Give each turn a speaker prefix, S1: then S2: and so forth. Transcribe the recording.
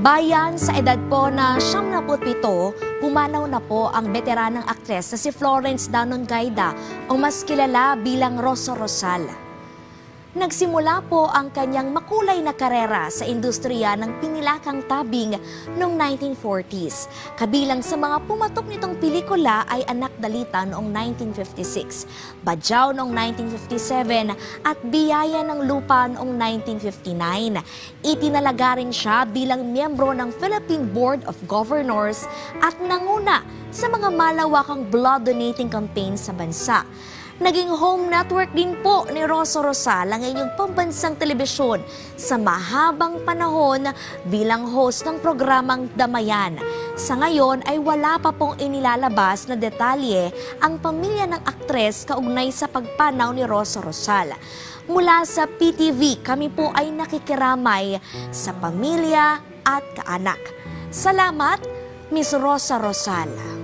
S1: Bayan sa edad po na 77, pumanaw na po ang veteranang aktres na si Florence Danon Gaida o mas kilala bilang Rosa Rosal. Nagsimula po ang kanyang makulay na karera sa industriya ng pinilakang tabing noong 1940s. Kabilang sa mga pumatok nitong pelikula ay Anak Dalita noong 1956, Badyaw noong 1957 at Biyaya ng Lupa noong 1959. Itinalaga rin siya bilang miyembro ng Philippine Board of Governors at nanguna sa mga malawakang blood donating campaign sa bansa. Naging home network din po ni Rosa Rosal ang inyong pambansang telebisyon sa mahabang panahon bilang host ng programang Damayan. Sa ngayon ay wala pa pong inilalabas na detalye ang pamilya ng aktres kaugnay sa pagpanaw ni Rosa Rosal. Mula sa PTV, kami po ay nakikiramay sa pamilya at kaanak. Salamat, Miss Rosa Rosal.